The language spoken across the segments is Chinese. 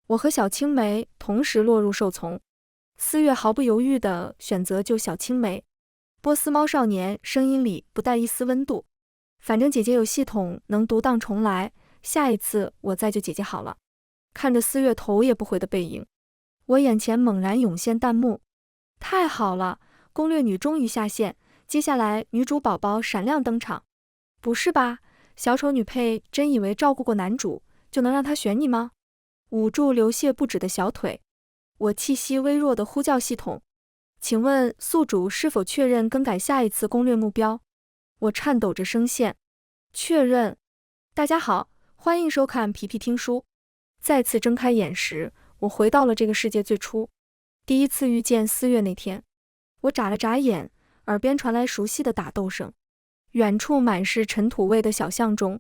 我和小青梅同时落入受从。思月毫不犹豫地选择救小青梅。波斯猫少年声音里不带一丝温度。反正姐姐有系统能独当重来，下一次我再救姐姐好了。看着思月头也不回的背影，我眼前猛然涌现弹幕。太好了，攻略女终于下线，接下来女主宝宝闪亮登场。不是吧，小丑女配真以为照顾过男主就能让他选你吗？捂住流血不止的小腿，我气息微弱的呼叫系统，请问宿主是否确认更改下一次攻略目标？我颤抖着声线，确认。大家好，欢迎收看皮皮听书。再次睁开眼时，我回到了这个世界最初，第一次遇见思月那天。我眨了眨眼，耳边传来熟悉的打斗声。远处满是尘土味的小巷中，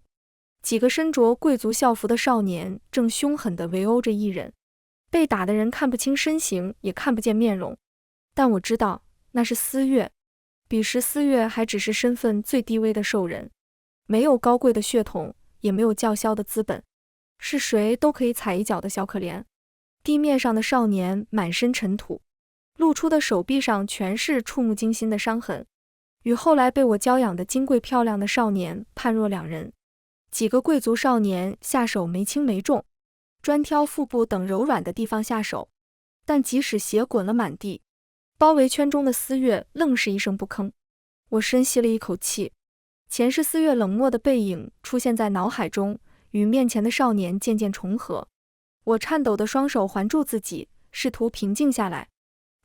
几个身着贵族校服的少年正凶狠地围殴着一人。被打的人看不清身形，也看不见面容，但我知道那是思月。彼时思月还只是身份最低微的兽人，没有高贵的血统，也没有叫嚣的资本，是谁都可以踩一脚的小可怜。地面上的少年满身尘土，露出的手臂上全是触目惊心的伤痕，与后来被我娇养的金贵漂亮的少年判若两人。几个贵族少年下手没轻没重，专挑腹部等柔软的地方下手，但即使血滚了满地，包围圈中的思月愣是一声不吭。我深吸了一口气，前世思月冷漠的背影出现在脑海中，与面前的少年渐渐重合。我颤抖的双手环住自己，试图平静下来，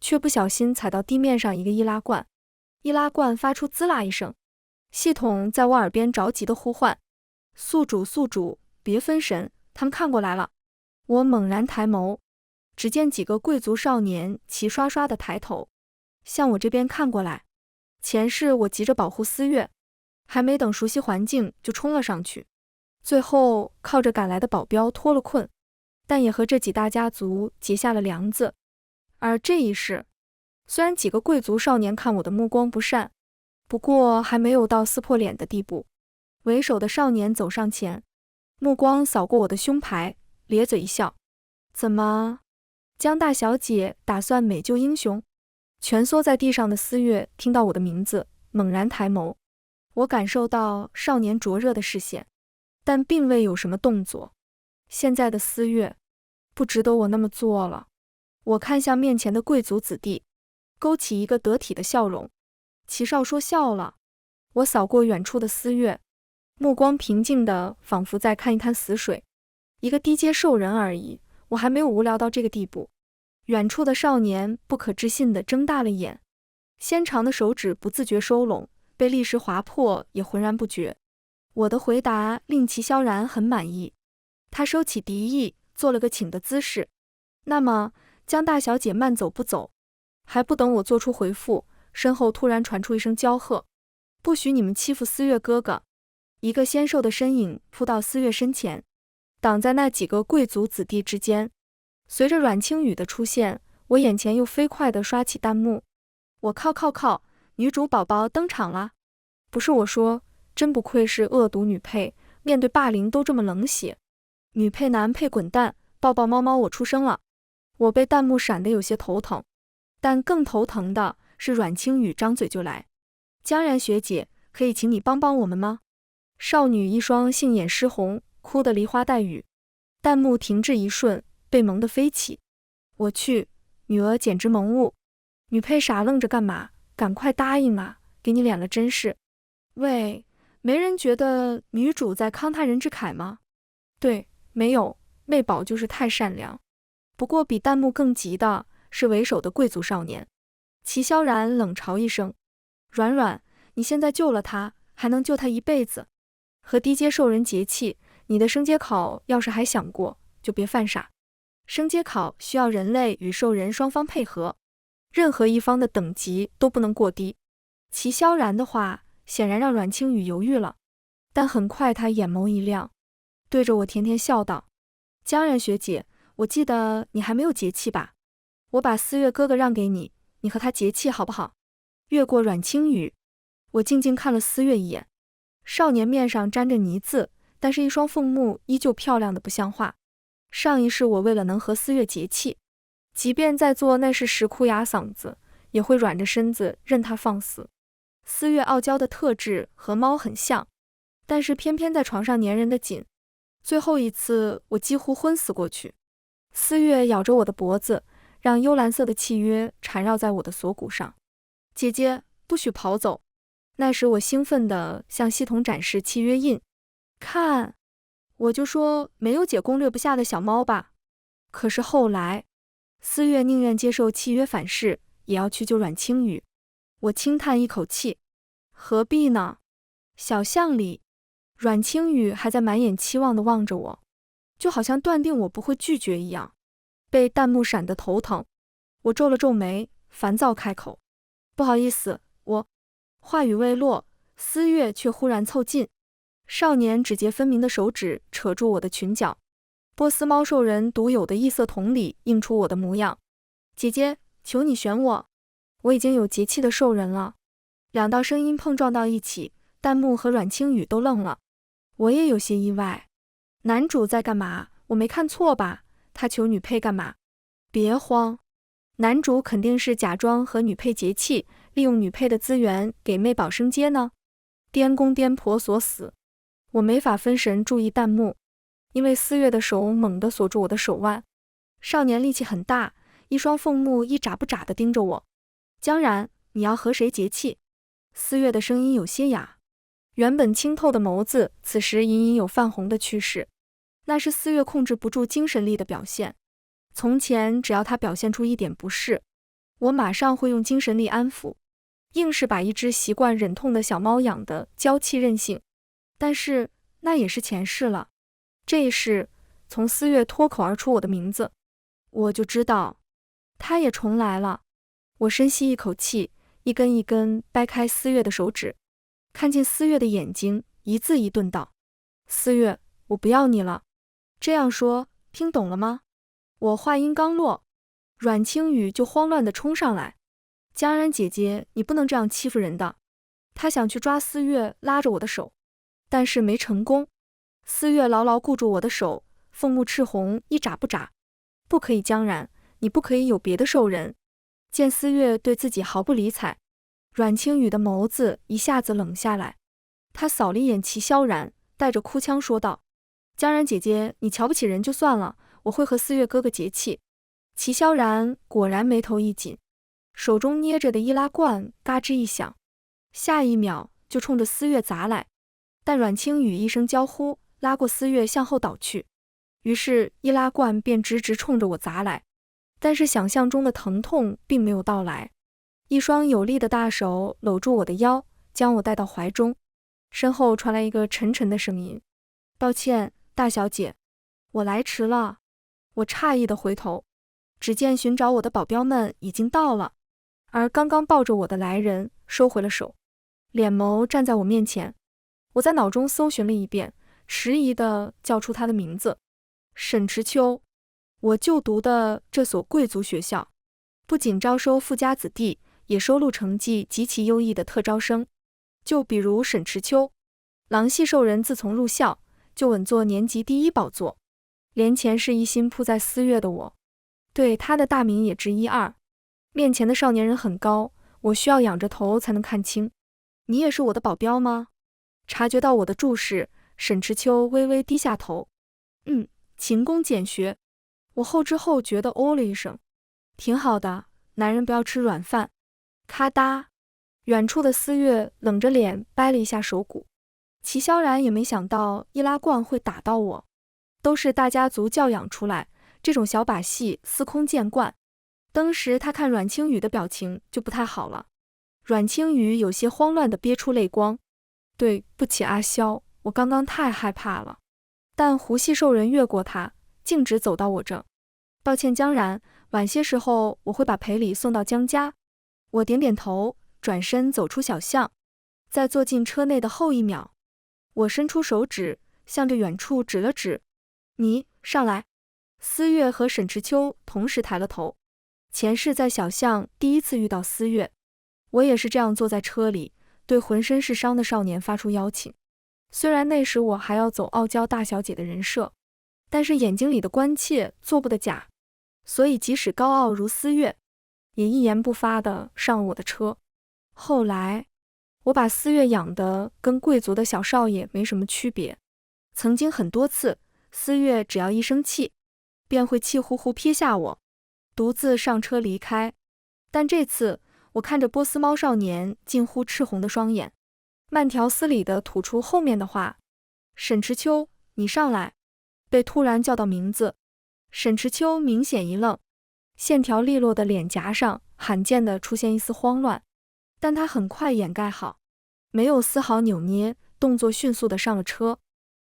却不小心踩到地面上一个易拉罐。易拉罐发出滋啦一声，系统在我耳边着急的呼唤：宿主宿主，别分神，他们看过来了。我猛然抬眸，只见几个贵族少年齐刷刷的抬头，向我这边看过来。前世我急着保护思月，还没等熟悉环境就冲了上去，最后靠着赶来的保镖脱了困，但也和这几大家族结下了梁子。而这一世，虽然几个贵族少年看我的目光不善，不过还没有到撕破脸的地步。为首的少年走上前，目光扫过我的胸牌，咧嘴一笑：怎么，江大小姐打算美救英雄？蜷缩在地上的思月听到我的名字，猛然抬眸。我感受到少年灼热的视线，但并未有什么动作。现在的思月不值得我那么做了。我看向面前的贵族子弟，勾起一个得体的笑容。齐少说笑了。我扫过远处的思月，目光平静的仿佛在看一滩死水。一个低阶兽人而已，我还没有无聊到这个地步。远处的少年不可置信地睁大了眼，纤长的手指不自觉收拢，被砾石划破也浑然不觉。我的回答令齐萧然很满意，他收起敌意，做了个请的姿势。那么江大小姐慢走不走？还不等我做出回复，身后突然传出一声娇喝：不许你们欺负思月哥哥！一个纤瘦的身影扑到思月身前，挡在那几个贵族子弟之间。随着阮清雨的出现，我眼前又飞快地刷起弹幕。我靠，女主宝宝登场了！不是我说，真不愧是恶毒女配，面对霸凌都这么冷血。女配男配滚蛋，抱抱猫猫我出生了。我被弹幕闪得有些头疼，但更头疼的是阮清雨张嘴就来：江然学姐，可以请你帮帮我们吗？少女一双杏眼湿红，哭得梨花带雨。弹幕停滞一瞬，被萌得飞起。我去，女儿简直萌物。女配傻愣着干嘛？赶快答应啊，给你脸了真是。喂，没人觉得女主在慷他人之慨吗？对，没有，妹宝就是太善良。不过比弹幕更急的是为首的贵族少年。齐萧然冷嘲一声：软软，你现在救了他，还能救他一辈子。和低阶兽人结气，你的升阶考要是还想过，就别犯傻。升阶考需要人类与兽人双方配合，任何一方的等级都不能过低。齐萧然的话显然让阮清雨犹豫了，但很快他眼眸一亮，对着我甜甜笑道：江然学姐，我记得你还没有结气吧？我把思月哥哥让给你，你和他结气好不好？越过阮清雨，我静静看了思月一眼。少年面上沾着泥渍，但是一双凤目依旧漂亮的不像话。上一世我为了能和思月结气，即便在做那事时哭哑嗓子，也会软着身子任他放肆。思月傲娇的特质和猫很像，但是偏偏在床上粘人的紧。最后一次我几乎昏死过去，思月咬着我的脖子，让幽蓝色的契约缠绕在我的锁骨上。姐姐，不许跑走。那时我兴奋地向系统展示契约印，看，我就说没有姐攻略不下的小猫吧。可是后来，思月宁愿接受契约反噬，也要去救阮青雨。我轻叹一口气，何必呢？小巷里，阮青雨还在满眼期望地望着我，就好像断定我不会拒绝一样。被弹幕闪得头疼，我皱了皱眉，烦躁开口：不好意思，我……话语未落，思月却忽然凑近，少年指节分明的手指扯住我的裙角，波斯猫兽人独有的异色瞳里映出我的模样。姐姐，求你选我，我已经有节气的兽人了。两道声音碰撞到一起，弹幕和阮青雨都愣了，我也有些意外。男主在干嘛？我没看错吧？他求女配干嘛？别慌，男主肯定是假装和女配结气，利用女配的资源给妹宝升阶呢。颠公颠婆锁死，我没法分神注意弹幕，因为思月的手猛地锁住我的手腕。少年力气很大，一双凤目一眨不眨地盯着我。江然，你要和谁结气？思月的声音有些哑，原本清透的眸子此时隐隐有泛红的趋势，那是思月控制不住精神力的表现。从前只要他表现出一点不适，我马上会用精神力安抚，硬是把一只习惯忍痛的小猫养得娇气任性。但是那也是前世了，这一世从思月脱口而出我的名字，我就知道他也重来了。我深吸一口气，一根一根掰开思月的手指，看见思月的眼睛，一字一顿道：思月，我不要你了。这样说，听懂了吗？我话音刚落，阮青雨就慌乱地冲上来：江然姐姐，你不能这样欺负人的。她想去抓思月，拉着我的手，但是没成功。思月牢牢固住我的手，凤目赤红，一眨不眨。不可以，江然，你不可以有别的兽人。见思月对自己毫不理睬，阮青雨的眸子一下子冷下来，她扫了一眼齐萧然，带着哭腔说道：江然姐姐，你瞧不起人就算了，我会和思月哥哥结气。齐萧然果然眉头一紧，手中捏着的易拉罐嘎吱一响，下一秒就冲着思月砸来。但阮青雨一声娇呼，拉过思月向后倒去，于是易拉罐便直直冲着我砸来。但是想象中的疼痛并没有到来，一双有力的大手搂住我的腰，将我带到怀中。身后传来一个沉沉的声音：抱歉，大小姐，我来迟了。我诧异地回头，只见寻找我的保镖们已经到了，而刚刚抱着我的来人收回了手，脸眸站在我面前。我在脑中搜寻了一遍，迟疑地叫出他的名字：沈池秋。我就读的这所贵族学校，不仅招收富家子弟，也收录成绩极其优异的特招生。就比如沈池秋，狼系兽人自从入校，就稳坐年级第一宝座，连前世一心扑在思月的我，对他的大名也知一二。面前的少年人很高，我需要仰着头才能看清。你也是我的保镖吗？察觉到我的注视，沈池秋微微低下头。勤工俭学。我后知后觉地哦了一声。挺好的，男人不要吃软饭。咔嗒，远处的思月冷着脸掰了一下手骨。齐萧然也没想到易拉罐会打到我，都是大家族教养出来，这种小把戏司空见惯。当时他看阮青雨的表情就不太好了，阮青雨有些慌乱地憋出泪光。对不起阿萧，我刚刚太害怕了。但狐系兽人越过他，径直走到我这。抱歉江然，晚些时候我会把赔礼送到江家。我点点头，转身走出小巷。在坐进车内的后一秒，我伸出手指，向着远处指了指：你上来。思月和沈池秋同时抬了头。前世在小巷第一次遇到思月，我也是这样坐在车里，对浑身是伤的少年发出邀请。虽然那时我还要走傲娇大小姐的人设，但是眼睛里的关切做不得假，所以即使高傲如思月，也一言不发地上了我的车。后来，我把思月养得跟贵族的小少爷没什么区别。曾经很多次，思月只要一生气，便会气呼呼撇下我，独自上车离开。但这次，我看着波斯猫少年近乎赤红的双眼，慢条斯理地吐出后面的话：“沈池秋，你上来。”被突然叫到名字，沈池秋明显一愣，线条利落的脸颊上罕见地出现一丝慌乱，但他很快掩盖好，没有丝毫扭捏，动作迅速地上了车。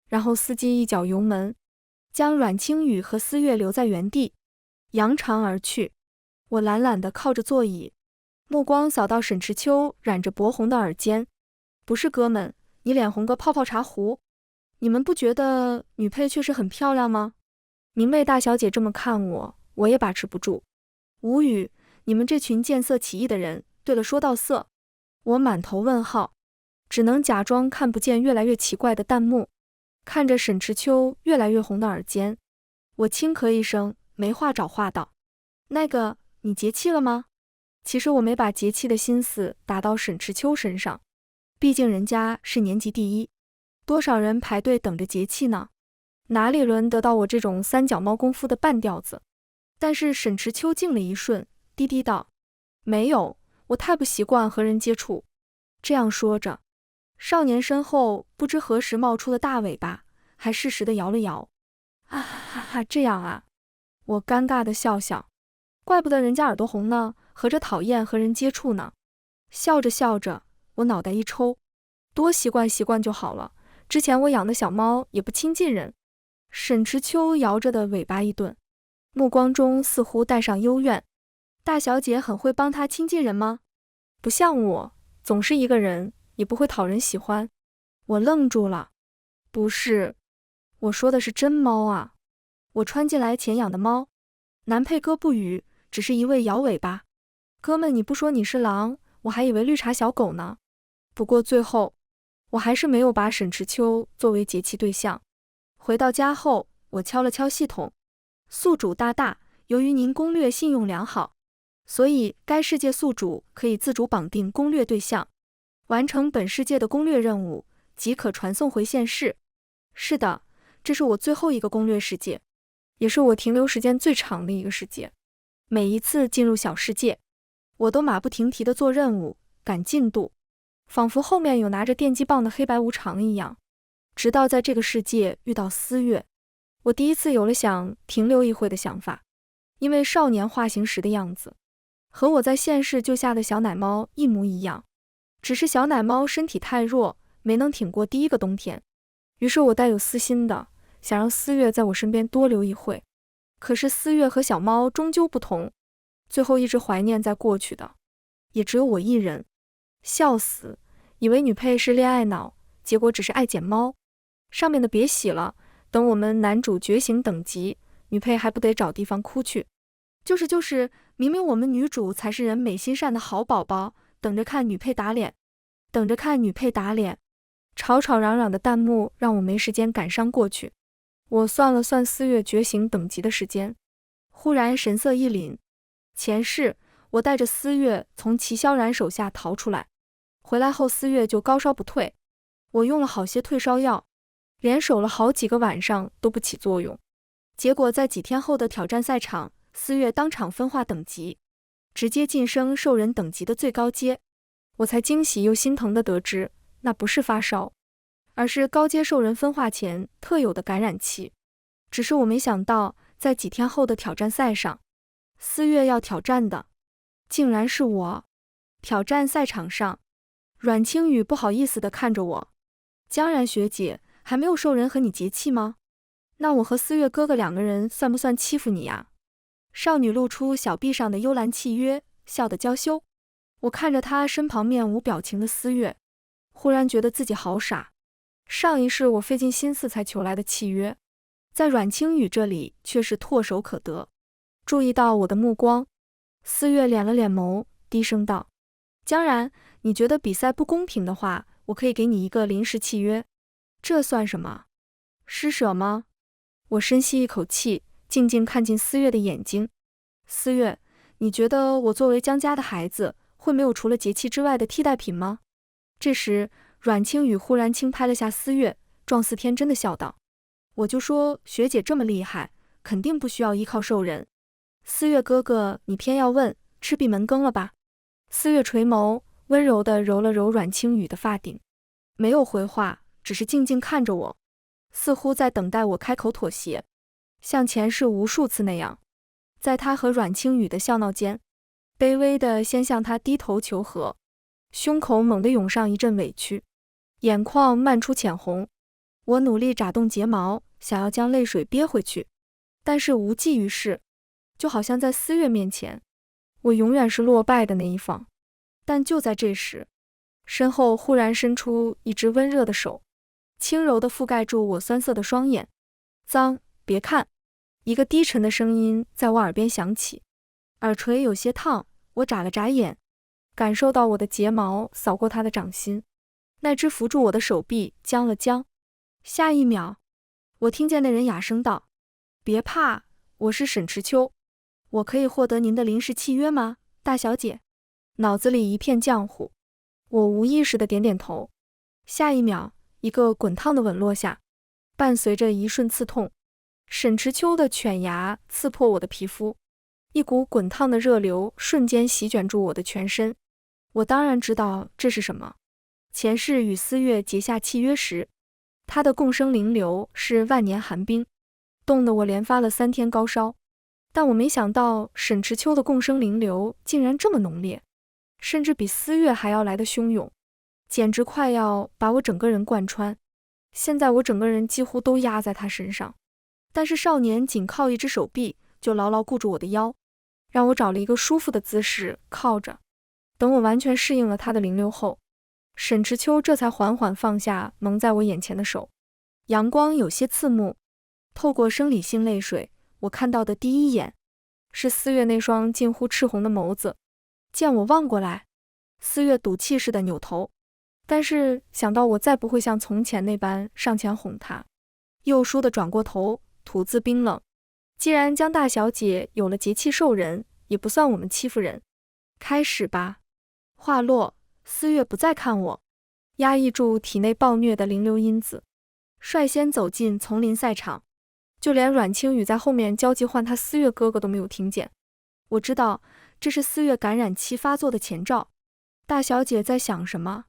然后司机一脚油门，将阮清雨和思月留在原地，扬长而去。我懒懒地靠着座椅，目光扫到沈池秋染着薄红的耳尖。不是哥们，你脸红个泡泡茶壶。你们不觉得女配确实很漂亮吗？明媚大小姐这么看我，我也把持不住。无语，你们这群见色起意的人。对了，说到色，我满头问号，只能假装看不见越来越奇怪的弹幕，看着沈池秋越来越红的耳尖。我轻咳一声，没话找话道：“那个，你节气了吗？”其实我没把节气的心思打到沈池秋身上，毕竟人家是年级第一，多少人排队等着节气呢？哪里轮得到我这种三脚猫功夫的半吊子？但是沈池秋静了一瞬，低低道：“没有，我太不习惯和人接触。”这样说着，少年身后不知何时冒出的大尾巴，还适时地摇了摇。啊哈哈，这样啊！我尴尬地笑笑，怪不得人家耳朵红呢，合着讨厌和人接触呢。笑着笑着，我脑袋一抽，多习惯习惯就好了。之前我养的小猫也不亲近人。沈池秋摇着的尾巴一顿，目光中似乎带上幽怨。大小姐很会帮他亲近人吗？不像我，总是一个人，也不会讨人喜欢。我愣住了。不是，我说的是真猫啊，我穿进来前养的猫。男配哥不语，只是一味摇尾巴。哥们，你不说你是狼，我还以为绿茶小狗呢。不过最后，我还是没有把沈池秋作为节气对象。回到家后，我敲了敲系统，宿主大大，由于您攻略信用良好，所以该世界宿主可以自主绑定攻略对象，完成本世界的攻略任务即可传送回现世。是的，这是我最后一个攻略世界，也是我停留时间最长的一个世界。每一次进入小世界，我都马不停蹄地做任务，赶进度，仿佛后面有拿着电击棒的黑白无常一样。直到在这个世界遇到思月，我第一次有了想停留一会的想法，因为少年化形时的样子和我在现世救下的小奶猫一模一样，只是小奶猫身体太弱，没能挺过第一个冬天。于是我带有私心的想让思月在我身边多留一会，可是思月和小猫终究不同，最后一直怀念在过去的也只有我一人。笑死，以为女配是恋爱脑，结果只是爱捡猫。上面的别洗了，等我们男主觉醒等级，女配还不得找地方哭去。就是，明明我们女主才是人美心善的好宝宝，等着看女配打脸，等着看女配打脸。吵吵嚷嚷的弹幕让我没时间感伤过去。我算了算思月觉醒等级的时间，忽然神色一凛。前世我带着思月从齐萧然手下逃出来，回来后思月就高烧不退，我用了好些退烧药，连守了好几个晚上都不起作用。结果在几天后的挑战赛场，思月当场分化等级，直接晋升兽人等级的最高阶。我才惊喜又心疼地得知，那不是发烧，而是高阶兽人分化前特有的感染期。只是我没想到，在几天后的挑战赛上，思月要挑战的竟然是我。挑战赛场上，阮清雨不好意思地看着我：“江然学姐，还没有兽人和你结气吗？那我和思月哥哥两个人算不算欺负你呀？”少女露出小臂上的幽兰契约，笑得娇羞。我看着她身旁面无表情的思月，忽然觉得自己好傻。上一世我费尽心思才求来的契约，在阮清雨这里却是唾手可得。注意到我的目光，思月敛了敛眸，低声道：“江然，你觉得比赛不公平的话，我可以给你一个临时契约。”这算什么？施舍吗？我深吸一口气，静静看进思月的眼睛。思月，你觉得我作为江家的孩子，会没有除了节气之外的替代品吗？这时，阮清雨忽然轻拍了下思月，状似天真的笑道：我就说学姐这么厉害，肯定不需要依靠兽人。思月哥哥，你偏要问，吃闭门羹了吧？思月垂眸，温柔地揉了揉阮清雨的发顶，没有回话，只是静静看着我，似乎在等待我开口妥协，像前世无数次那样，在他和阮清雨的笑闹间，卑微地先向他低头求和，胸口猛地涌上一阵委屈，眼眶漫出浅红。我努力眨动睫毛，想要将泪水憋回去，但是无济于事，就好像在思月面前，我永远是落败的那一方。但就在这时，身后忽然伸出一只温热的手，轻柔地覆盖住我酸涩的双眼。脏，别看。一个低沉的声音在我耳边响起，耳垂有些烫，我眨了眨眼，感受到我的睫毛扫过他的掌心，那只扶住我的手臂僵了僵。下一秒，我听见那人哑声道：别怕，我是沈池秋，我可以获得您的临时契约吗，大小姐？脑子里一片浆糊，我无意识地点点头。下一秒，一个滚烫的吻落下，伴随着一瞬刺痛，沈池秋的犬牙刺破我的皮肤，一股滚烫的热流瞬间席卷住我的全身。我当然知道这是什么，前世与思月结下契约时，他的共生灵流是万年寒冰，冻得我连发了3天高烧。但我没想到沈池秋的共生灵流竟然这么浓烈，甚至比思月还要来得汹涌，简直快要把我整个人贯穿。现在我整个人几乎都压在他身上，但是少年仅靠一只手臂就牢牢固住我的腰，让我找了一个舒服的姿势靠着。等我完全适应了他的灵流后，沈池秋这才缓缓放下蒙在我眼前的手。阳光有些刺目，透过生理性泪水，我看到的第一眼是思月那双近乎赤红的眸子。见我望过来，思月赌气似的扭头，但是想到我再不会像从前那般上前哄她，又倏地转过头，吐字冰冷：既然江大小姐有了节气兽人，也不算我们欺负人，开始吧。话落，思月不再看我，压抑住体内暴虐的灵流因子，率先走进丛林赛场，就连阮清雨在后面焦急唤他思月哥哥都没有听见。我知道这是思月感染期发作的前兆。大小姐在想什么？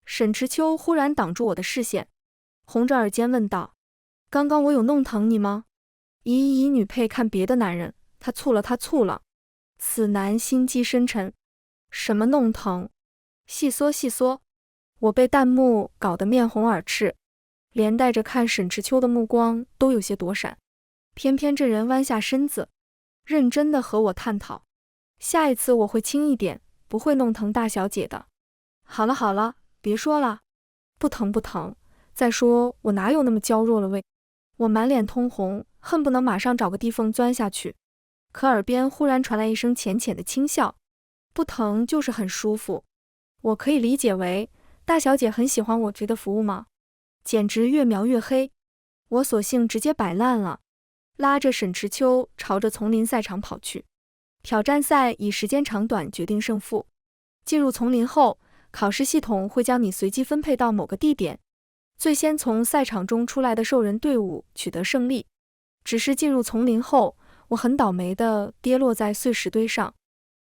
沈池秋忽然挡住我的视线，红着耳尖问道：刚刚我有弄疼你吗？以女配看别的男人，他醋了。此男心机深沉。什么弄疼？细说。我被弹幕搞得面红耳赤，连带着看沈池秋的目光都有些躲闪。偏偏这人弯下身子，认真地和我探讨。下一次我会轻一点，不会弄疼大小姐的。好了，别说了。不疼。再说我哪有那么娇弱了喂？我满脸通红，恨不能马上找个地缝钻下去。可耳边忽然传来一声浅浅的轻笑。不疼就是很舒服。我可以理解为大小姐很喜欢我这的服务吗？简直越描越黑。我索性直接摆烂了，拉着沈池秋朝着丛林赛场跑去。挑战赛以时间长短决定胜负。进入丛林后，考试系统会将你随机分配到某个地点，最先从赛场中出来的兽人队伍取得胜利。只是进入丛林后，我很倒霉地跌落在碎石堆上，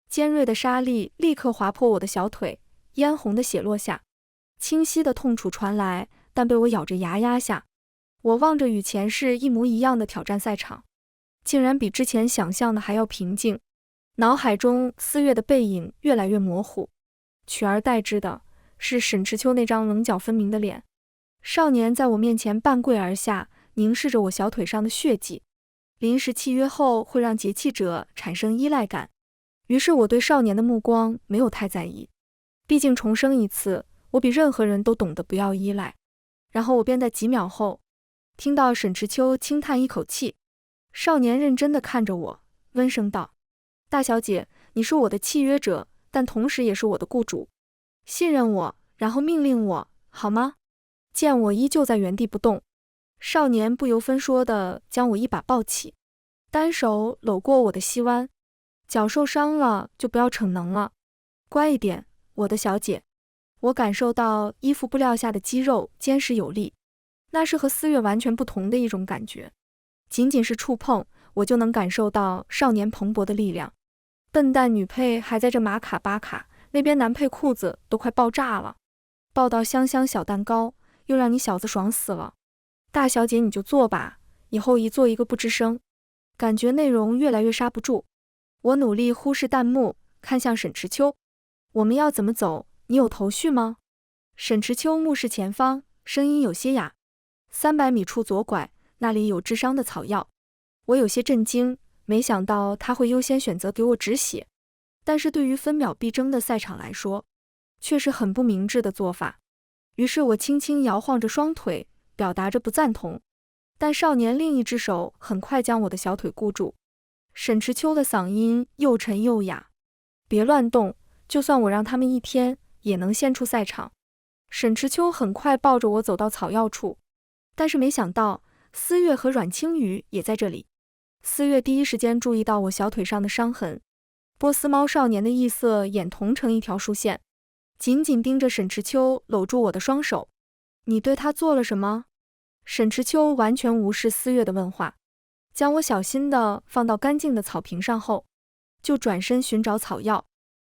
尖锐的沙粒立刻划破我的小腿，嫣红的血落下，清晰的痛楚传来，但被我咬着牙压下。我望着与前世一模一样的挑战赛场，竟然比之前想象的还要平静。脑海中思月的背影越来越模糊，取而代之的是沈池秋那张棱角分明的脸。少年在我面前半跪而下，凝视着我小腿上的血迹。临时契约后会让节气者产生依赖感，于是我对少年的目光没有太在意，毕竟重生一次，我比任何人都懂得不要依赖。然后我便在几秒后听到沈池秋轻叹一口气。少年认真地看着我，温声道：大小姐，你是我的契约者，但同时也是我的雇主，信任我，然后命令我，好吗？见我依旧在原地不动，少年不由分说地将我一把抱起，单手搂过我的膝弯。脚受伤了就不要逞能了，乖一点，我的小姐。我感受到衣服布料下的肌肉坚实有力，那是和4月完全不同的一种感觉。仅仅是触碰，我就能感受到少年蓬勃的力量。笨蛋女配还在这马卡巴卡，那边男配裤子都快爆炸了。抱到香香小蛋糕，又让你小子爽死了。大小姐你就做吧，以后一做一个不吱声。感觉内容越来越刹不住，我努力忽视弹幕，看向沈池秋。我们要怎么走？你有头绪吗？沈池秋目视前方，声音有些哑。300米处左拐，那里有治伤的草药。我有些震惊，没想到他会优先选择给我止血，但是对于分秒必争的赛场来说，却是很不明智的做法。于是我轻轻摇晃着双腿，表达着不赞同。但少年另一只手很快将我的小腿箍住。沈池秋的嗓音又沉又哑：别乱动，就算我让他们1天，也能先出赛场。沈池秋很快抱着我走到草药处，但是没想到4月和阮青雨也在这里。4月第一时间注意到我小腿上的伤痕，波斯猫少年的异色眼同成一条竖线，紧紧盯着沈池秋，搂住我的双手。你对他做了什么？沈池秋完全无视4月的问话，将我小心地放到干净的草坪上后，就转身寻找草药。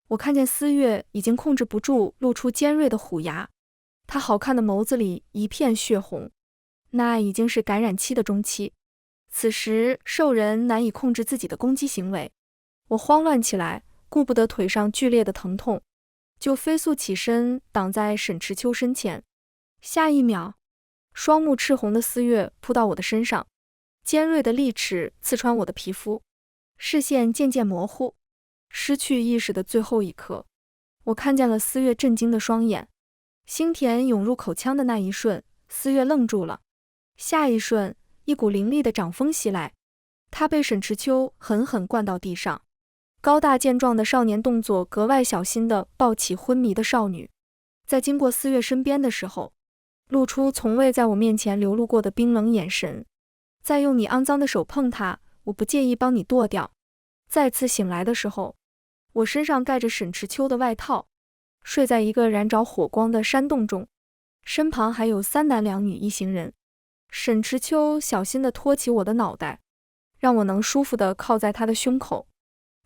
我看见4月已经控制不住露出尖锐的虎牙，他好看的眸子里一片血红，那已经是感染期的中期。此时兽人难以控制自己的攻击行为，我慌乱起来，顾不得腿上剧烈的疼痛，就飞速起身挡在沈池秋身前。下一秒，双目赤红的4月扑到我的身上，尖锐的利齿刺穿我的皮肤，视线渐渐模糊。失去意识的最后一刻，我看见了4月震惊的双眼。腥甜涌入口腔的那一瞬，4月愣住了。下一瞬，一股凌厉的掌风袭来，他被沈池秋狠狠灌到地上。高大健壮的少年动作格外小心地抱起昏迷的少女，在经过4月身边的时候，露出从未在我面前流露过的冰冷眼神。再用你肮脏的手碰它，我不介意帮你剁掉。再次醒来的时候，我身上盖着沈池秋的外套，睡在一个燃着火光的山洞中，身旁还有3男2女1行人。沈池秋小心地托起我的脑袋，让我能舒服地靠在他的胸口。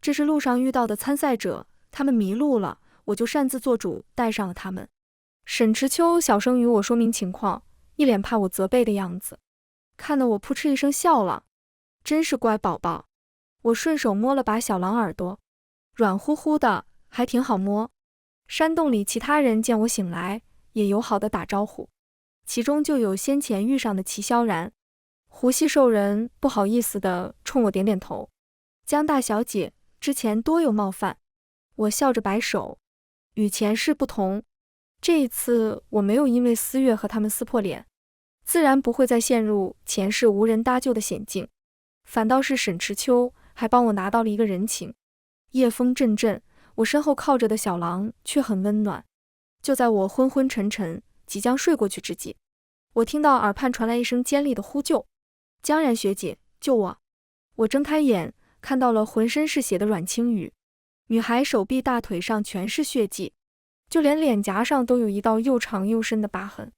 这是路上遇到的参赛者，他们迷路了，我就擅自做主带上了他们。沈池秋小声与我说明情况，一脸怕我责备的样子，看得我扑哧一声笑了。真是乖宝宝。我顺手摸了把小狼耳朵，软乎乎的，还挺好摸。山洞里其他人见我醒来，也友好的打招呼，其中就有先前遇上的齐萧然。胡系兽人不好意思地冲我点点头。江大小姐，之前多有冒犯。我笑着摆手，与前世不同，这一次我没有因为4月和他们撕破脸，自然不会再陷入前世无人搭救的险境，反倒是沈池秋还帮我拿到了一个人情。夜风阵阵，我身后靠着的小狼却很温暖。就在我昏昏沉沉即将睡过去之际，我听到耳畔传来一声尖利的呼救：江然学姐，救我！我睁开眼，看到了浑身是血的阮青雨，女孩手臂大腿上全是血迹，就连脸颊上都有一道又长又深的疤痕。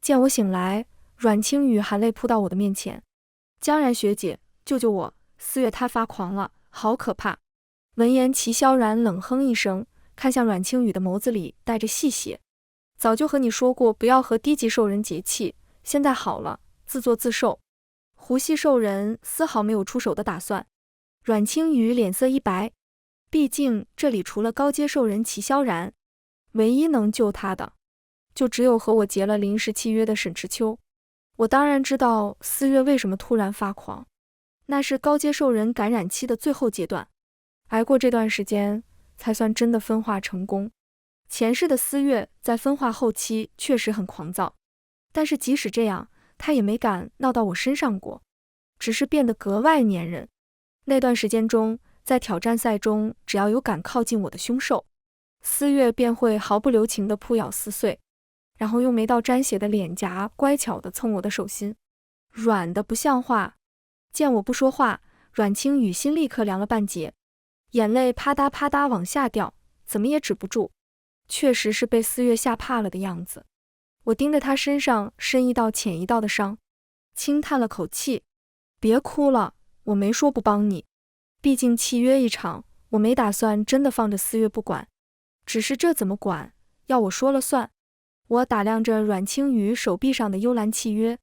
见我醒来，阮青雨含泪扑到我的面前：江然学姐，救救我！4月他发狂了，好可怕！闻言，齐萧然冷哼一声，看向阮青雨的眸子里带着戏谑：早就和你说过不要和低级兽人结气，现在好了，自作自受。胡系兽人丝毫没有出手的打算。阮青雨脸色一白，毕竟这里除了高阶兽人齐萧然，唯一能救他的，就只有和我结了临时契约的沈池秋。我当然知道4月为什么突然发狂，那是高阶兽人感染期的最后阶段，挨过这段时间才算真的分化成功。前世的4月在分化后期确实很狂躁，但是即使这样，他也没敢闹到我身上过，只是变得格外粘人。那段时间中，在挑战赛中，只要有敢靠近我的凶兽，4月便会毫不留情地扑咬撕碎，然后用没到沾血的脸颊乖巧地蹭我的手心。软的不像话。见我不说话，阮清雨心立刻凉了半截，眼泪啪嗒啪嗒往下掉，怎么也止不住，确实是被4月吓怕了的样子。我盯着他身上深一道浅一道的伤，轻叹了口气，别哭了，我没说不帮你，毕竟契约一场，我没打算真的放着4月不管，只是这怎么管，要我说了算。我打量着阮清雨手臂上的幽蓝契约，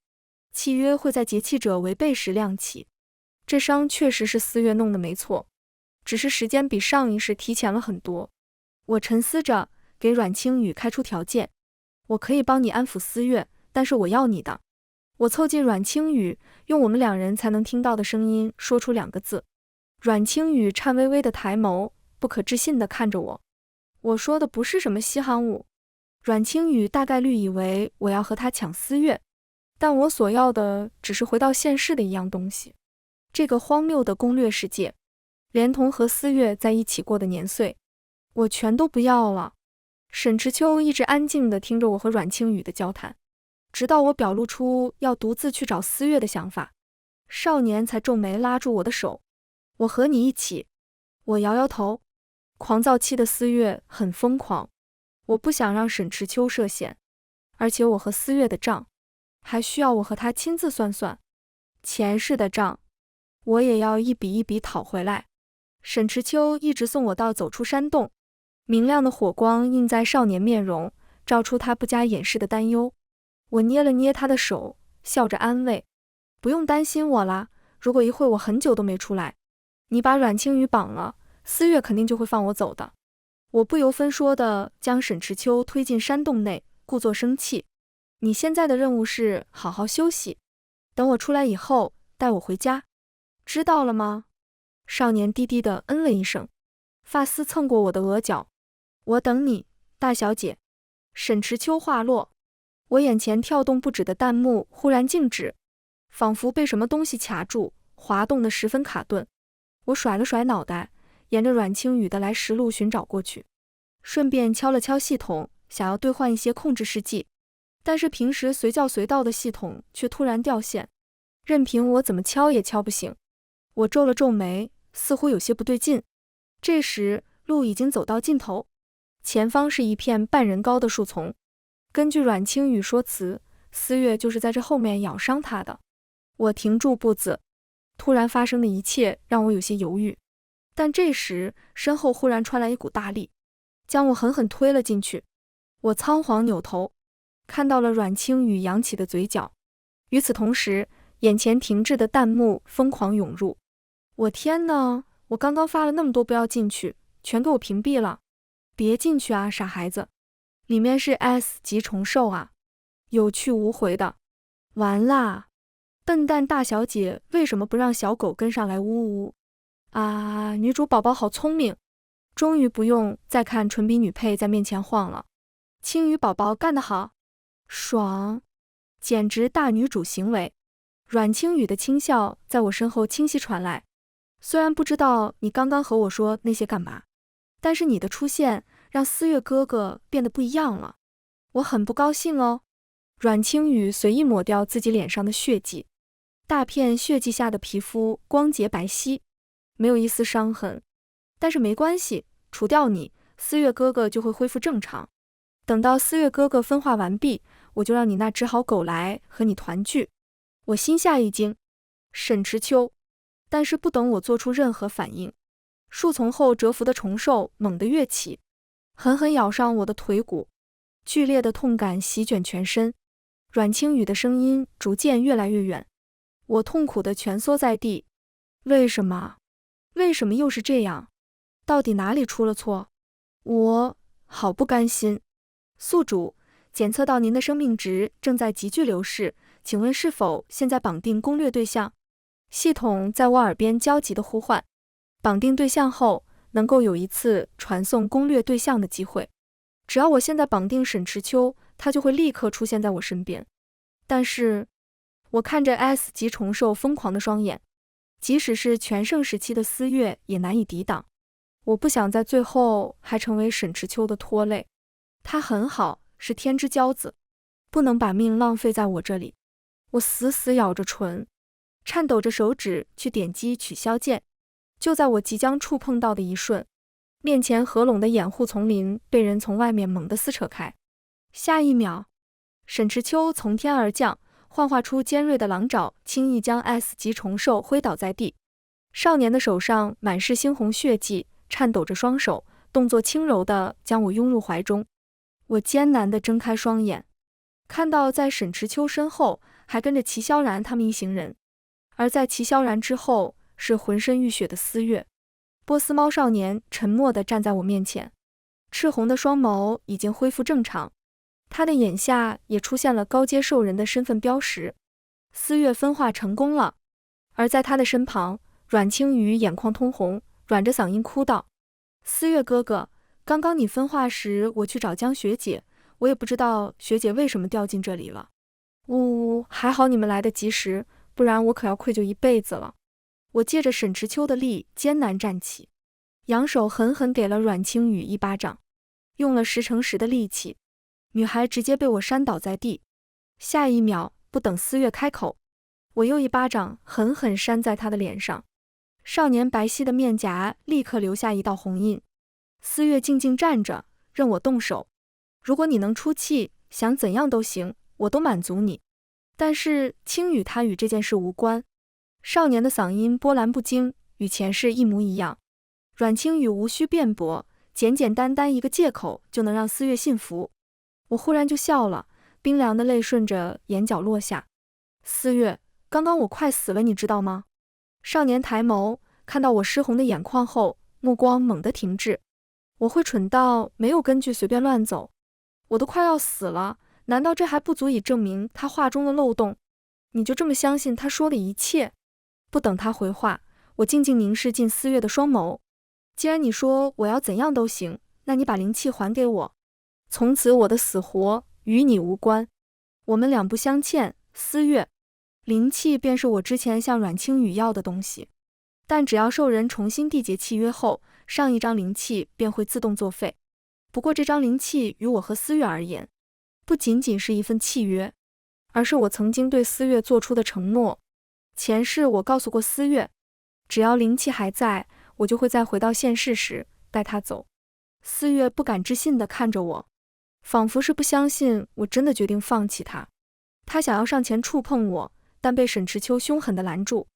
契约会在节气者违背时亮起，这伤确实是4月弄的没错，只是时间比上一世提前了很多。我沉思着，给阮清雨开出条件，我可以帮你安抚4月，但是我要你的。我凑近阮清雨，用我们2人才能听到的声音说出2个字。阮清雨颤巍巍的抬眸，不可置信地看着我。我说的不是什么稀罕物。阮清雨大概率以为我要和他抢4月，但我所要的只是回到现世的一样东西。这个荒谬的攻略世界，连同和4月在一起过的年岁，我全都不要了。沈池秋一直安静地听着我和阮清雨的交谈，直到我表露出要独自去找4月的想法，少年才皱眉拉住我的手。我和你一起。我摇摇头。狂躁期的4月很疯狂，我不想让沈池秋涉险，而且我和4月的账还需要我和他亲自算算，前世的账我也要一笔一笔讨回来。沈池秋一直送我到走出山洞，明亮的火光映在少年面容，照出他不加掩饰的担忧。我捏了捏他的手，笑着安慰，不用担心我啦，如果一会我很久都没出来，你把阮清雨绑了，4月肯定就会放我走的。我不由分说地将沈池秋推进山洞内，故作生气。你现在的任务是好好休息，等我出来以后带我回家，知道了吗？少年低低地嗯了一声，发丝蹭过我的额角。我等你，大小姐。沈池秋话落，我眼前跳动不止的弹幕忽然静止，仿佛被什么东西卡住，滑动得十分卡顿。我甩了甩脑袋，沿着阮清雨的来时路寻找过去，顺便敲了敲系统，想要兑换一些控制试剂，但是平时随叫随到的系统却突然掉线，任凭我怎么敲也敲不醒。我皱了皱眉，似乎有些不对劲。这时路已经走到尽头，前方是一片半人高的树丛。根据阮清雨说辞，4月就是在这后面咬伤他的。我停住步子，突然发生的一切让我有些犹豫，但这时身后忽然传来一股大力，将我狠狠推了进去。我仓皇扭头，看到了阮清雨扬起的嘴角。与此同时，眼前停滞的弹幕疯狂涌入。我天哪，我刚刚发了那么多不要进去，全给我屏蔽了。别进去啊，傻孩子，里面是 S 级宠兽啊，有去无回的。完啦，笨蛋大小姐为什么不让小狗跟上来呜呜啊？女主宝宝好聪明，终于不用再看纯比女配在面前晃了。青鱼宝宝干得好，爽，简直大女主行为。阮清雨的轻笑在我身后清晰传来。虽然不知道你刚刚和我说那些干嘛，但是你的出现让4月哥哥变得不一样了，我很不高兴哦。阮清雨随意抹掉自己脸上的血迹，大片血迹下的皮肤光洁白皙，没有一丝伤痕。但是没关系，除掉你，4月哥哥就会恢复正常。等到4月哥哥分化完毕，我就让你那只好狗来和你团聚。我心下一惊，沈池秋。但是不等我做出任何反应，树丛后蛰伏的虫兽猛地跃起，狠狠咬上我的腿骨，剧烈的痛感席卷全身。阮清雨的声音逐渐越来越远，我痛苦地蜷缩在地。为什么？为什么又是这样？到底哪里出了错？我好不甘心。宿主，检测到您的生命值正在急剧流逝，请问是否现在绑定攻略对象？系统在我耳边焦急地呼唤。绑定对象后，能够有一次传送攻略对象的机会。只要我现在绑定沈池秋，他就会立刻出现在我身边。但是，我看着 S 级宠兽疯狂的双眼，即使是全盛时期的4月也难以抵挡。我不想在最后还成为沈池秋的拖累。他很好，是天之骄子，不能把命浪费在我这里。我死死咬着唇，颤抖着手指去点击取消键。就在我即将触碰到的一瞬，面前合拢的掩护丛林被人从外面猛地撕扯开。下一秒，沈池秋从天而降，幻化出尖锐的狼爪，轻易将 S 级虫兽挥倒在地。少年的手上满是猩红血迹，颤抖着双手，动作轻柔地将我拥入怀中。我艰难地睁开双眼，看到在沈池秋身后还跟着齐萧然他们一行人，而在齐萧然之后是浑身浴血的思月。波斯猫少年沉默地站在我面前，赤红的双眸已经恢复正常，他的眼下也出现了高阶兽人的身份标识。思月分化成功了，而在他的身旁，阮青雨眼眶通红，软着嗓音哭道：“思月哥哥，刚刚你分化时，我去找江学姐，我也不知道学姐为什么掉进这里了。呜，还好你们来得及时，不然我可要愧疚一辈子了。”我借着沈池秋的力艰难站起，扬手狠狠给了阮青雨一巴掌，用了10×10的力气，女孩直接被我扇倒在地。下一秒，不等思月开口，我又一巴掌狠狠扇在她的脸上，少年白皙的面颊立刻留下一道红印。思月静静站着，任我动手。如果你能出气，想怎样都行，我都满足你。但是青雨他与这件事无关。少年的嗓音波澜不惊，与前世一模一样。阮青雨无需辩驳，简简单单一个借口就能让思月信服。我忽然就笑了，冰凉的泪顺着眼角落下。思月，刚刚我快死了，你知道吗？少年抬眸，看到我湿红的眼眶后，目光猛地停滞。我会蠢到没有根据随便乱走？我都快要死了，难道这还不足以证明他话中的漏洞？你就这么相信他说的一切？不等他回话，我静静凝视进思月的双眸。既然你说我要怎样都行，那你把灵气还给我，从此我的死活与你无关，我们两不相欠。思月，灵气便是我之前向阮青雨要的东西，但只要兽人重新缔结契约后，上一张灵气便会自动作废。不过这张灵气于我和思月而言，不仅仅是一份契约，而是我曾经对思月做出的承诺。前世我告诉过思月，只要灵气还在，我就会再回到现世时带她走。思月不敢置信地看着我，仿佛是不相信我真的决定放弃她。她想要上前触碰我，但被沈池秋凶狠地拦住。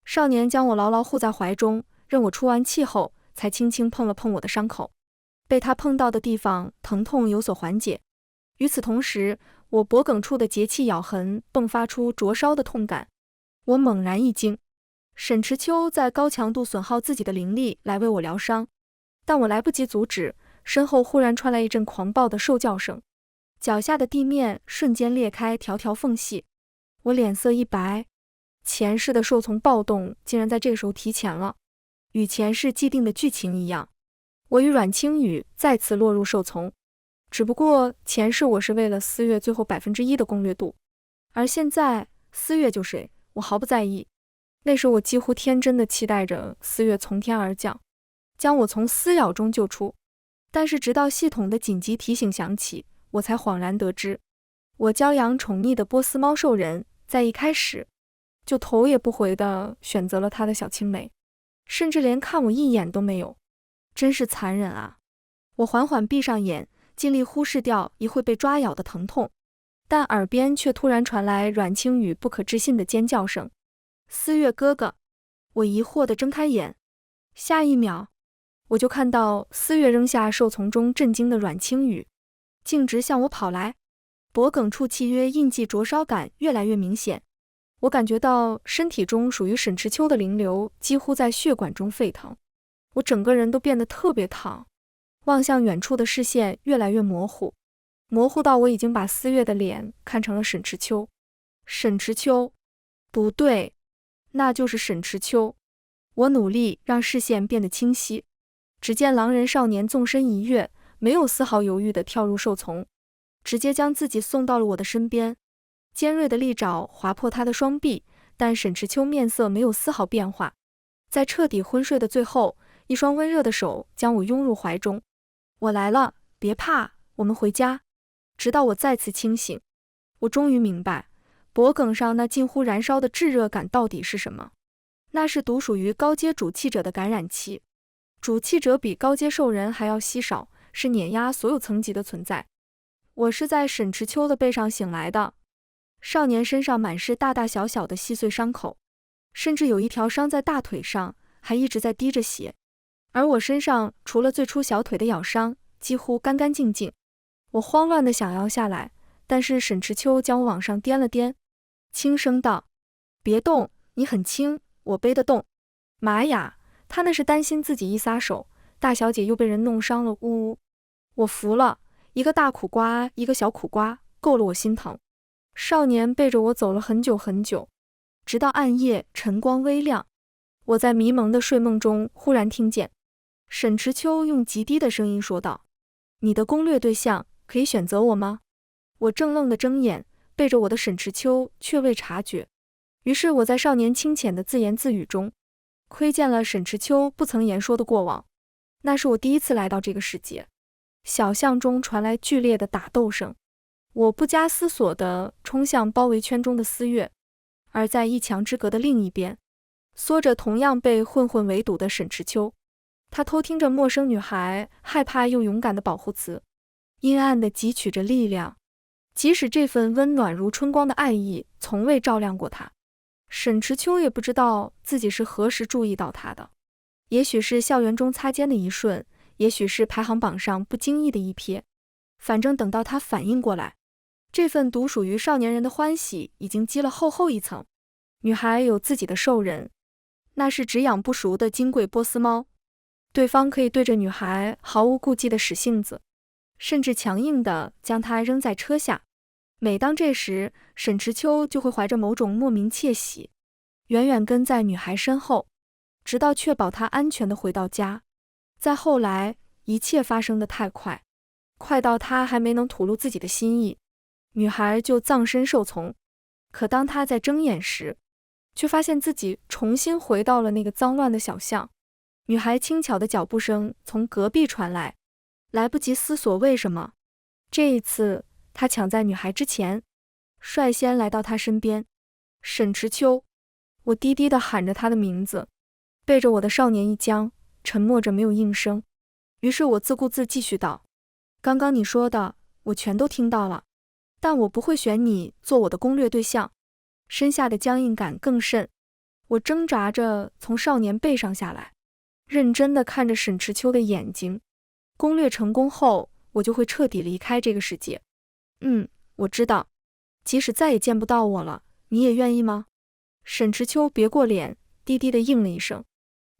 少年将我牢牢护在怀中，任我出完气后，才轻轻碰了碰我的伤口。被他碰到的地方疼痛有所缓解。与此同时，我脖颈处的节气咬痕迸发出灼烧的痛感。我猛然一惊，沈池秋在高强度损耗自己的灵力来为我疗伤，但我来不及阻止，身后忽然传来一阵狂暴的兽叫声，脚下的地面瞬间裂开条条缝隙。我脸色一白，前世的兽丛暴动竟然在这时候提前了，与前世既定的剧情一样，我与阮青雨再次落入兽丛。只不过前世我是为了思月最后1%的攻略度，而现在思月就谁，我毫不在意。那时我几乎天真的期待着思月从天而降，将我从撕咬中救出。但是直到系统的紧急提醒响起，我才恍然得知，我娇养宠溺的波斯猫兽人在一开始就头也不回地选择了他的小青梅，甚至连看我一眼都没有，真是残忍啊！我缓缓闭上眼，尽力忽视掉一会被抓咬的疼痛，但耳边却突然传来阮青雨不可置信的尖叫声：“思月哥哥！”我疑惑地睁开眼，下一秒，我就看到思月扔下兽丛中震惊的阮青雨，径直向我跑来。脖颈处契约印记灼烧感越来越明显，我感觉到身体中属于沈池秋的灵流几乎在血管中沸腾，我整个人都变得特别烫，望向远处的视线越来越模糊，模糊到我已经把思月的脸看成了沈池秋。沈池秋，不对，那就是沈池秋。我努力让视线变得清晰，只见狼人少年纵身一跃，没有丝毫犹豫地跳入兽丛，直接将自己送到了我的身边。尖锐的利爪划破他的双臂，但沈池秋面色没有丝毫变化。在彻底昏睡的最后，一双温热的手将我拥入怀中。我来了，别怕，我们回家。直到我再次清醒，我终于明白，脖颈上那近乎燃烧的炙热感到底是什么？那是独属于高阶主气者的感染期。主气者比高阶兽人还要稀少，是碾压所有层级的存在。我是在沈池秋的背上醒来的。少年身上满是大大小小的细碎伤口，甚至有一条伤在大腿上，还一直在滴着血。而我身上除了最初小腿的咬伤，几乎干干净净。我慌乱地想要下来，但是沈池秋将我往上颠了颠，轻声道：“别动，你很轻，我背得动。”妈呀，他那是担心自己一撒手，大小姐又被人弄伤了。呜呜，我服了，一个大苦瓜，一个小苦瓜，够了我心疼。少年背着我走了很久很久，直到暗夜晨光微亮，我在迷蒙的睡梦中忽然听见沈池秋用极低的声音说道：“你的攻略对象可以选择我吗？”我怔愣地睁眼，背着我的沈池秋却未察觉。于是我在少年清浅的自言自语中，窥见了沈池秋不曾言说的过往。那是我第一次来到这个世界。小巷中传来剧烈的打斗声，我不加思索地冲向包围圈中的思月，而在一墙之隔的另一边，缩着同样被混混围堵的沈池秋。他偷听着陌生女孩害怕又勇敢的保护词，阴暗地汲取着力量。即使这份温暖如春光的爱意从未照亮过他，沈池秋也不知道自己是何时注意到他的。也许是校园中擦肩的一瞬，也许是排行榜上不经意的一瞥。反正等到他反应过来，这份独属于少年人的欢喜已经积了厚厚一层。女孩有自己的兽人，那是只养不熟的金贵波斯猫。对方可以对着女孩毫无顾忌的使性子，甚至强硬地将她扔在车下。每当这时，沈池秋就会怀着某种莫名窃喜，远远跟在女孩身后，直到确保她安全地回到家。再后来，一切发生得太快，快到他还没能吐露自己的心意，女孩就葬身受从。可当他在睁眼时，却发现自己重新回到了那个脏乱的小巷。女孩轻巧的脚步声从隔壁传来，来不及思索为什么，这一次他抢在女孩之前，率先来到她身边。沈池秋，我低低地喊着她的名字，背着我的少年一僵，沉默着没有应声。于是我自顾自继续道：“刚刚你说的我全都听到了，但我不会选你做我的攻略对象。”身下的僵硬感更甚，我挣扎着从少年背上下来，认真地看着沈池秋的眼睛。攻略成功后，我就会彻底离开这个世界。我知道，即使再也见不到我了，你也愿意吗？沈池秋别过脸，低低地应了一声。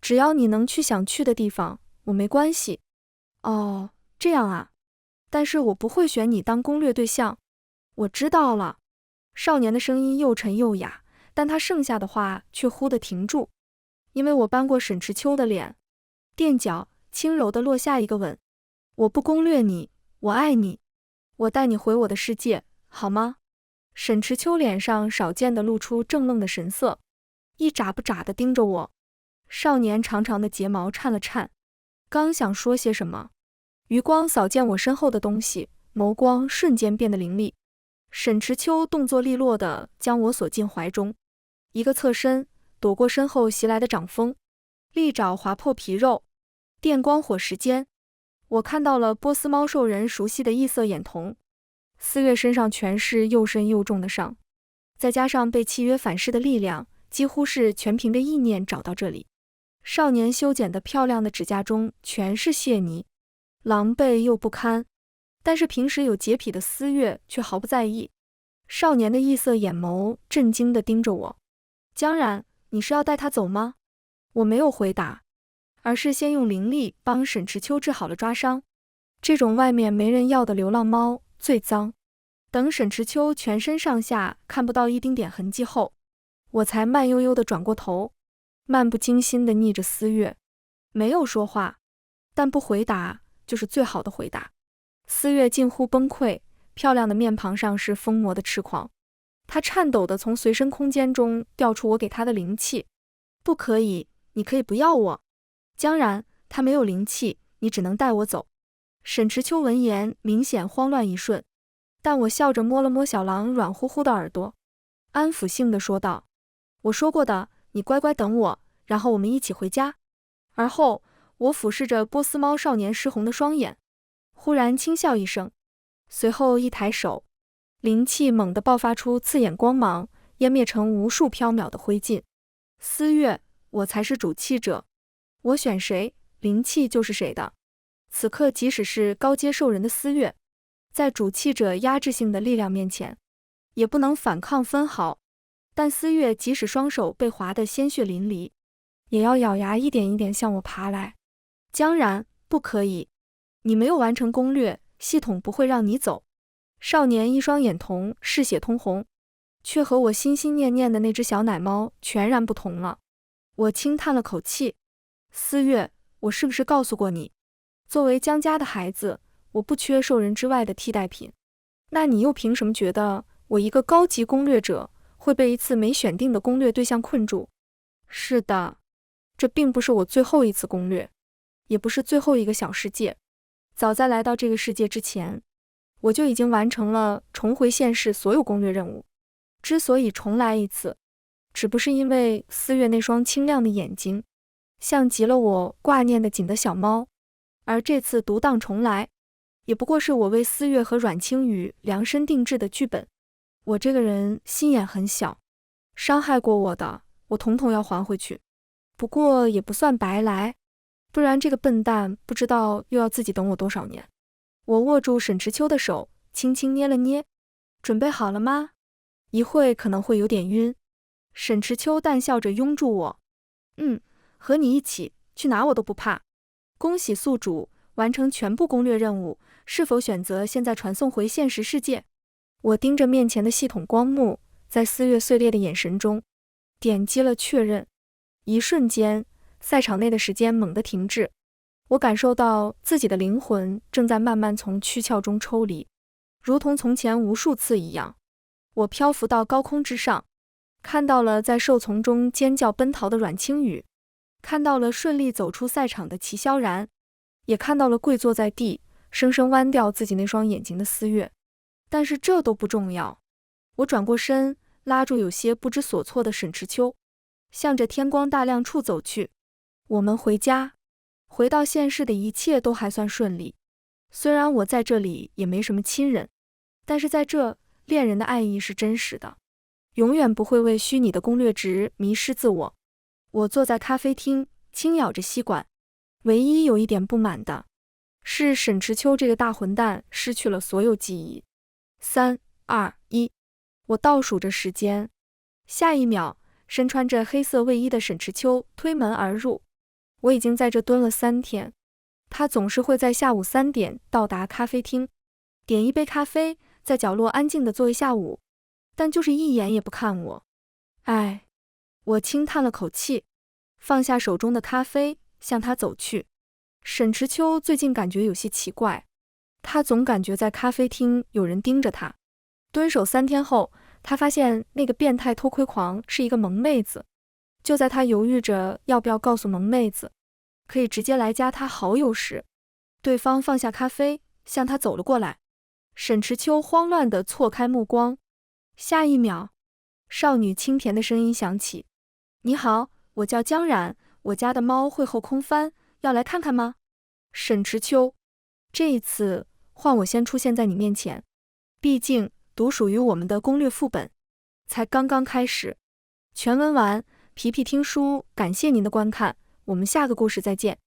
只要你能去想去的地方，我没关系。哦，这样啊，但是我不会选你当攻略对象。我知道了。少年的声音又沉又哑，但他剩下的话却忽地停住，因为我扳过沈池秋的脸，垫脚轻柔地落下一个吻。我不攻略你，我爱你，我带你回我的世界，好吗？沈池秋脸上少见地露出怔愣的神色，一眨不眨地盯着我。少年长长的睫毛颤了颤，刚想说些什么，余光扫见我身后的东西，眸光瞬间变得凌厉。沈池秋动作利落地将我锁进怀中，一个侧身躲过身后袭来的掌风，利爪划破皮肉，电光火石间，我看到了波斯猫兽人熟悉的异色眼瞳。四月身上全是又深又重的伤，再加上被契约反噬的力量，几乎是全凭着意念找到这里。少年修剪得漂亮的指甲中全是血泥，狼狈又不堪。但是平时有洁癖的思月却毫不在意，少年的异色眼眸震惊地盯着我。江然，你是要带他走吗？我没有回答，而是先用灵力帮沈池秋治好了抓伤。这种外面没人要的流浪猫最脏。等沈池秋全身上下看不到一丁点痕迹后，我才慢悠悠地转过头，漫不经心地睨着思月，没有说话，但不回答就是最好的回答。思月近乎崩溃，漂亮的面庞上是疯魔的痴狂。她颤抖地从随身空间中调出我给她的灵气。不可以，你可以不要我。江然，他没有灵气，你只能带我走。沈池秋闻言明显慌乱一瞬，但我笑着摸了摸小狼软乎乎的耳朵。安抚性地说道。我说过的，你乖乖等我，然后我们一起回家。而后，我俯视着波斯猫少年湿红的双眼，忽然轻笑一声，随后一抬手，灵气猛地爆发出刺眼光芒，湮灭成无数缥缈的灰烬。思月，我才是主气者，我选谁，灵气就是谁的。此刻，即使是高阶兽人的思月，在主气者压制性的力量面前，也不能反抗分毫。但思月即使双手被划得鲜血淋漓，也要咬牙一点一点向我爬来。江然，不可以，你没有完成攻略，系统不会让你走。少年一双眼瞳嗜血通红，却和我心心念念的那只小奶猫全然不同了。我轻叹了口气，思月，我是不是告诉过你，作为江家的孩子，我不缺兽人之外的替代品？那你又凭什么觉得我一个高级攻略者会被一次没选定的攻略对象困住？是的，这并不是我最后一次攻略，也不是最后一个小世界。早在来到这个世界之前，我就已经完成了重回现世所有攻略任务。之所以重来一次，只不是因为思月那双清亮的眼睛像极了我挂念的紧的小猫，而这次独当重来，也不过是我为思月和阮青雨量身定制的剧本。我这个人心眼很小，伤害过我的，我统统要还回去。不过也不算白来，不然这个笨蛋不知道又要自己等我多少年。我握住沈池秋的手，轻轻捏了捏。准备好了吗？一会可能会有点晕。沈池秋淡笑着拥住我。和你一起，去哪我都不怕。恭喜宿主完成全部攻略任务，是否选择现在传送回现实世界？我盯着面前的系统光幕，在思月碎裂的眼神中，点击了确认。一瞬间，赛场内的时间猛地停滞，我感受到自己的灵魂正在慢慢从躯壳中抽离，如同从前无数次一样。我漂浮到高空之上，看到了在兽丛中尖叫奔逃的阮青雨，看到了顺利走出赛场的齐萧然，也看到了跪坐在地，生生弯掉自己那双眼睛的思月。但是这都不重要。我转过身，拉住有些不知所措的沈池秋，向着天光大亮处走去。我们回家，回到现世的一切都还算顺利。虽然我在这里也没什么亲人，但是在这，恋人的爱意是真实的，永远不会为虚拟的攻略值迷失自我。我坐在咖啡厅，轻咬着吸管，唯一有一点不满的是沈池秋这个大混蛋失去了所有记忆。3、2、1，我倒数着时间。下一秒，身穿着黑色卫衣的沈池秋推门而入。我已经在这蹲了3天，他总是会在下午3点到达咖啡厅，点一杯咖啡，在角落安静地坐一下午，但就是一眼也不看我。唉，我轻叹了口气，放下手中的咖啡，向他走去。沈池秋最近感觉有些奇怪，他总感觉在咖啡厅有人盯着他。蹲守3天后，他发现那个变态偷窥狂是一个萌妹子。就在他犹豫着要不要告诉萌妹子，可以直接来加他好友时，对方放下咖啡，向他走了过来。沈池秋慌乱地错开目光，下一秒，少女清甜的声音响起：“你好，我叫江然，我家的猫会后空翻，要来看看吗？”沈池秋，这一次换我先出现在你面前，毕竟独属于我们的攻略副本才刚刚开始。全文完，皮皮听书，感谢您的观看，我们下个故事再见。